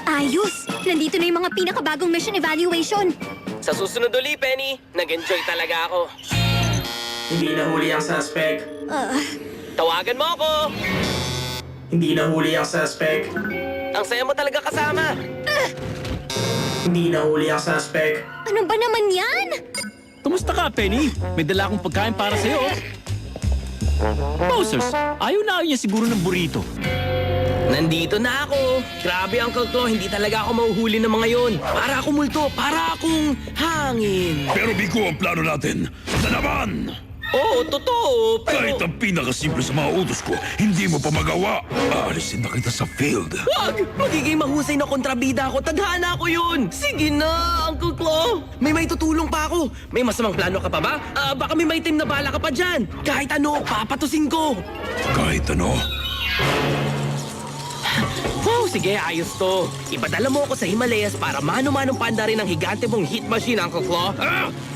Ayos! Nandito na yung mga pinakabagong mission evaluation. Sa susunod uli, Penny, nag-enjoy talaga ako. Hindi nahuli ang suspect. Tawagan mo ako! Hindi nahuli ang suspect. Ang saya mo talaga kasama. Hindi nahuli ang suspect. Ano ba naman yan? Kumusta ka, Penny? May dala akong pagkain para sa'yo. Bowsers, ayaw na ayaw niya siguro ng burrito. Nandito na ako. Grabe, Uncle Claw, hindi talaga ako mahuhuli ng mga yon. Para akong multo, para akong hangin. Pero bigo ang plano natin. Na naman! Oo, totoo, Kahit pero... ang pinakasimple sa mga utos ko, hindi mo pa magawa. Aalisin na kita sa field. Wag! Magiging mahusay na kontrabida ako. Tadhana ko yun. Sige na, Uncle Claw. May tutulong pa ako. May masamang plano ka pa ba? Baka may maitim na bala ka pa dyan. Kahit ano, papatusin ko. Kahit ano, Wow, sige, ayos to. Ipadala mo ako sa Himalayas para mano-manong panda rin ang higante mong hit machine, Uncle Claw.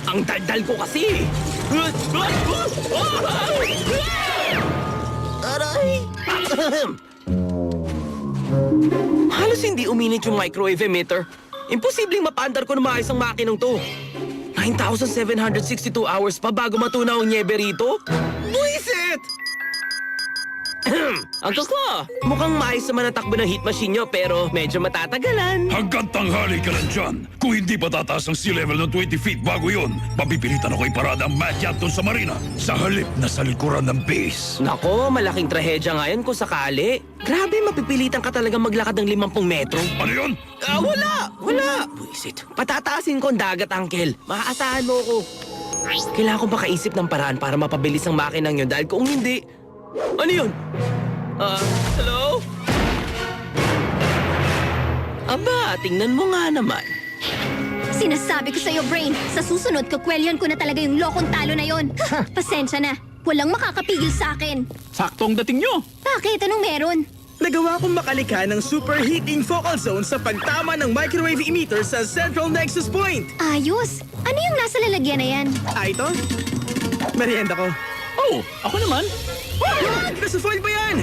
Ang daldal ko kasi. Aray! Halos hindi uminit yung microwave emitter. Imposibleng mapandar ko na maayos ang makinang to. 9,762 hours pa bago matunaw ang nyebe rito? Buisit! Uncle Claw, mukhang maayos naman ang takbo ng heat machine nyo pero medyo matatagalan. hanggang tanghali ka lang dyan. Kung hindi pa tataas ang sea level ng 20 feet bago yon, papipilitan ako iparada ang Mad Yacht doon sa marina. Sa halip na sa likuran ng base. Nako, malaking trahedya ngayon kung sakali. Grabe, mapipilitan ka talagang maglakad ng 50 metro. Ano yun? Wala. Buisit. Patataasin ko ang dagat, Uncle. Maaasahan mo ko. Kailangan ko makaisip ng paraan para mapabilis ang makinang yun dahil kung hindi... Ano yun? Hello? Aba, tingnan mo nga naman. Sinasabi ko sa'yo, Brain, sa susunod, kakwelyon ko na talaga yung lokong talo na yon. Pasensya na. Walang makakapigil sa akin. Sakto ang dating nyo. Bakit? Anong meron? Nagawa kong makalikha ng superheating focal zone sa pagtama ng microwave emitter sa Central Nexus Point. Ayos! Ano yung nasa lalagyan na yan? Ito? Merienda ko. Oh, ako naman. Nasa foil pa yan!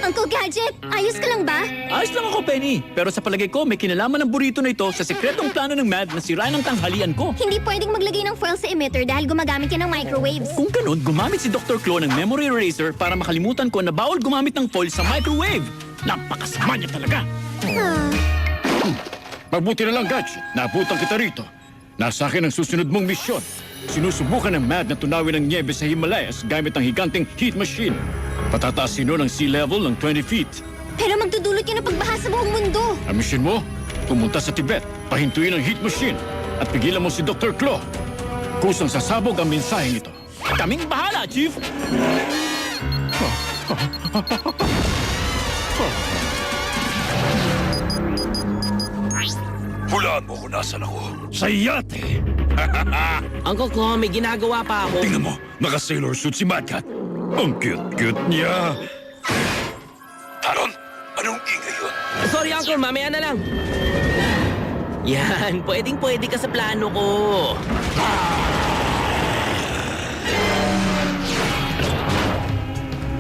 Uncle Gadget, ayos ka lang ba? Ayos lang ako, Penny. Pero sa palagay ko, may kinalaman ng burrito na ito sa sekretong plano ng Mad na sirain ang tanghalian ko. Hindi pwedeng maglagay ng foil sa emitter dahil gumagamit ka ng microwaves. Kung ganun, gumamit si Dr. Claw ng memory eraser para makalimutan ko na bawal gumamit ng foil sa microwave. Napakasama niya talaga. Mabuti na lang, Gadget. Naabutan kita rito. Nasa akin ang susunod mong misyon. Sinusubukan ng Mad na tunawin ang nyebe sa Himalayas gamit ang higanting heat machine. Patataasin nun ang sea level ng 20 feet. Pero magdudulot yun ng pagbaha sa buong mundo. Ang misyon mo, pumunta sa Tibet, pahintuin ang heat machine, at pigilan mo si Dr. Claw. Kusang sasabog ang mensaheng ito. Kaming bahala, Chief. Hulaan mo kung nasan ako. Sa yate! Uncle Claw, may ginagawa pa ako. Tingnan mo, naka-sailor suit si Mad Cat. Ang cute-cute niya. Taron, anong ingay yun? Sorry, Uncle. Mamaya na lang. Yan. Pwedeng-pwede ka sa plano ko.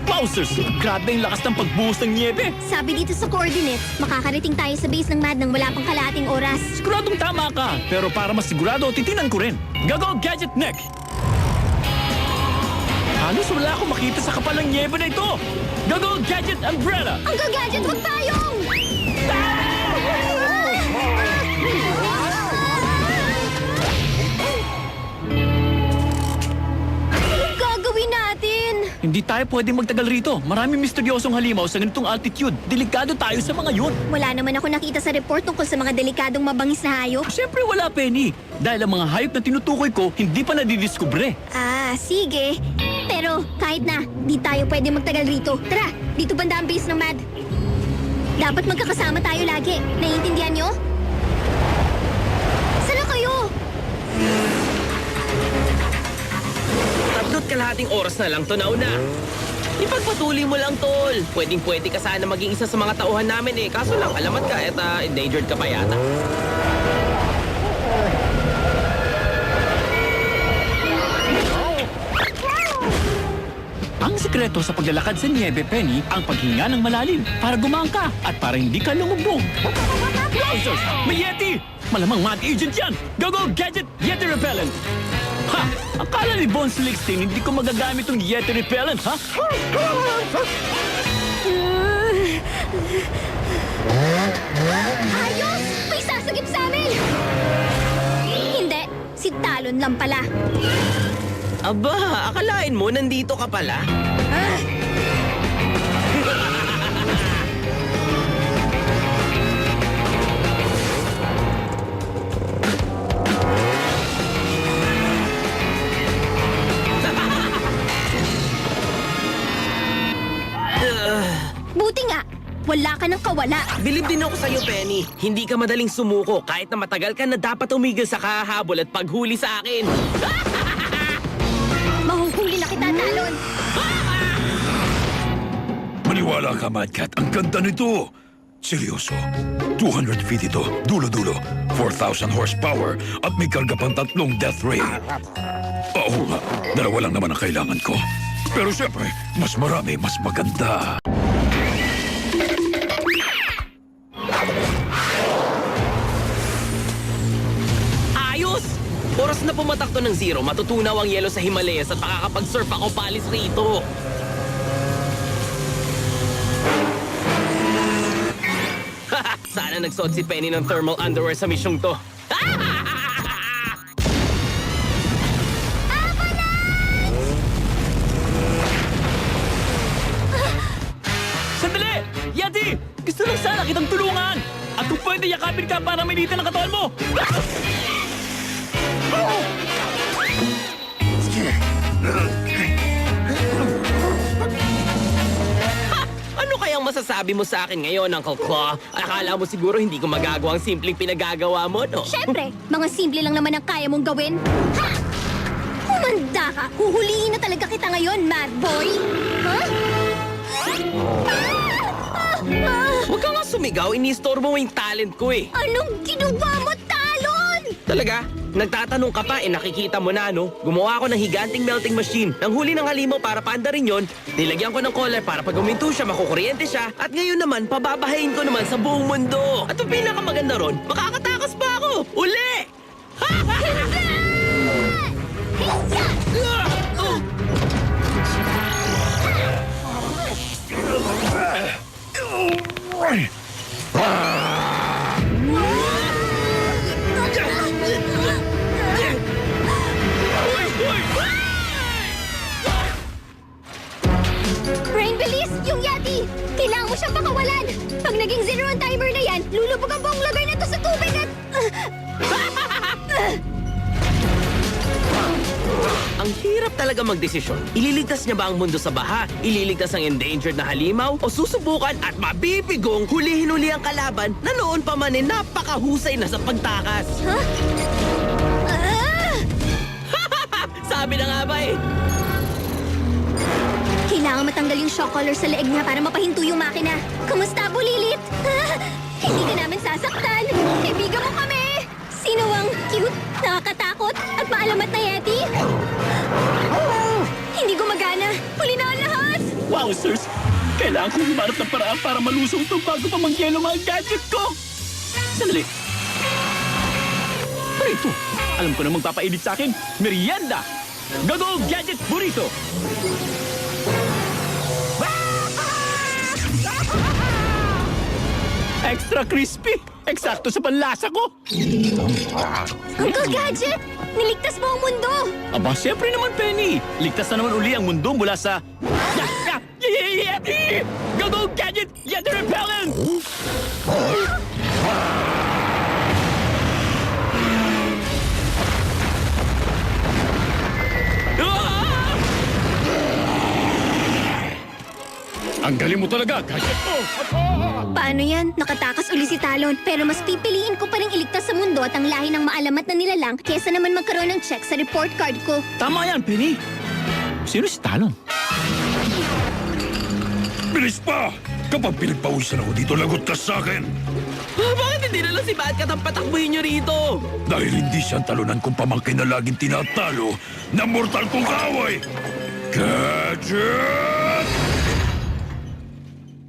Wowzers! Grabe yung lakas ng pagbuhos ng niebe. Sabi dito sa coordinates, makakarating tayo sa base ng Mad nang wala pang kalahating oras. Siguradong tama ka. Pero para mas sigurado, titinan ko rin. Gago Gadget Neck! Halos wala akong makita sa kapal ng niebe na ito. Gago Gadget Umbrella! Uncle Gadget, huwag tayong! Anong gagawin natin? Hindi tayo pwedeng magtagal rito. Maraming misteryosong halimaw sa ganitong altitude. Delikado tayo sa mga yun. Wala naman ako nakita sa report tungkol sa mga delikadong mabangis na hayop. Siyempre wala, Penny. Dahil ang mga hayop na tinutukoy ko, hindi pa nadidiskubre. Ah, sige. Pero kahit na, di tayo pwede magtagal rito. Tara, dito banda ang base ng Mad. Dapat magkakasama tayo lagi. Naiintindihan nyo? Sana kayo? 3 oras na lang to nauna. Ipagpatuloy mo lang, tol. Pwedeng-pwede ka sana maging isa sa mga tauhan namin eh. Kaso lang, alamat ka at endangered ka pa yata. Ang sikreto sa paglalakad sa niebe, Penny, ang paghinga ng malalim para gumang ka at para hindi ka lumubog. Wowzers! May Yeti! Malamang mad agent yan! Go, Gadget! Yeti Repellent! Ha! Akala ni Bones Lixting hindi ko magagamit yung Yeti Repellent, ha? Ayos! May sasagip sa amin! Hindi, si Talon lang pala. Aba, akalain mo nandito ka pala? Ah! Buti nga, wala ka ng kawala. Bilib din ako sa'yo, Penny. Hindi ka madaling sumuko kahit na matagal ka na dapat umigil sa kahahabol at paghuli sa akin. Mahuhuli na kita, Talon. Maniwala ka, Mad Cat. Ang ganda nito. Seryoso. 200 feet ito. Dulo-dulo. 4,000 horsepower. At may karga pang 3 death ray. Oo nga. 2 lang naman ang kailangan ko. Pero siyempre, mas marami, mas maganda. Ayos! Oras na pumatak to ng zero, matutunaw ang yelo sa Himalayas at makakapag-surf ako palis rito. Sana nagsuot si Penny ng thermal underwear sa misyong to. Sandali! Yeti! Gusto lang sana kitang tulungan! At kung pwede, yakapin ka para militan ang katawan mo! Ano kayang masasabi mo sa akin ngayon, Uncle Claw? Akala mo siguro hindi ko magagawa ang simpleng pinagagawa mo, no? Siyempre, mga simple lang naman ang kaya mong gawin. Ha! Humanda ka! Huhulihin na talaga kita ngayon, Mad Boy! Ha? Huwag ka nga sumigaw, inistorbo mo yung talent ko eh. Anong ginawa mo, Talon? Talaga? Nagtatanong ka pa, nakikita mo na, no? Gumawa ako ng higanting melting machine. Nang huli ng halimaw para paanda rin yon, nilagyan ko ng collar para pag uminto siya, makukuryente siya. At ngayon naman, pababahayin ko naman sa buong mundo. At ang pinakamaganda ron, makakatakas pa ako! Uli! Brain Release! Yung Yeti! Kailangan mo siyang pakawalan! Pag naging zero ang timer na yan, lulubog ang buong lugar na to sa tubig at... Ang hirap talaga magdesisyon. Ililigtas niya ba ang mundo sa baha? Ililigtas ang endangered na halimaw? O susubukan at mabibigong hulihin-uli ang kalaban na noon pa man napakahusay na sa pagtakas? Ha? Sabi na nga ba eh? Kailangan matanggal yung shock collar sa leeg niya para mapahinto yung makina. Kamusta, Bulilit? Hindi ka namin sasaktan. Kaibigan mo kami. Sino ang cute, nakakatakot, at maalamat na Yeti? Hindi gumagana. Huli na ang lahat. Wowzers! Kailangan kong humarap ng paraan para malusong ito bago pa mangyelo mga gadget ko! Sandali! Ano ito? Alam ko na magpapainit sa akin. Merienda! Go, Gadget Burrito! Extra crispy! Eksakto sa panlasa ko! Uncle Gadget, niligtas mo ang mundo. Aba, siyempre naman, Penny! Ligtas na naman uli ang mundo mula sa... Yeti! Go, Gadget! Yeti Repellent! Ang galing mo talaga, Gadget. Paano yan? Nakatakas uli si Talon. Pero mas pipiliin ko pa rin iligtas sa mundo at ang lahi ng maalamat na nilalang kesa naman magkaroon ng check sa report card ko. Tama yan, Penny! Sino si Talon? Bilis pa! Kapag pinagpawisan ako dito, lagot ka sa akin. Bakit hindi na lang si Mad Cat ang patakbuhin niyo rito? Dahil hindi siyang talunan kung pamangkin na laging tinatalo na mortal kong kaaway. Gadget!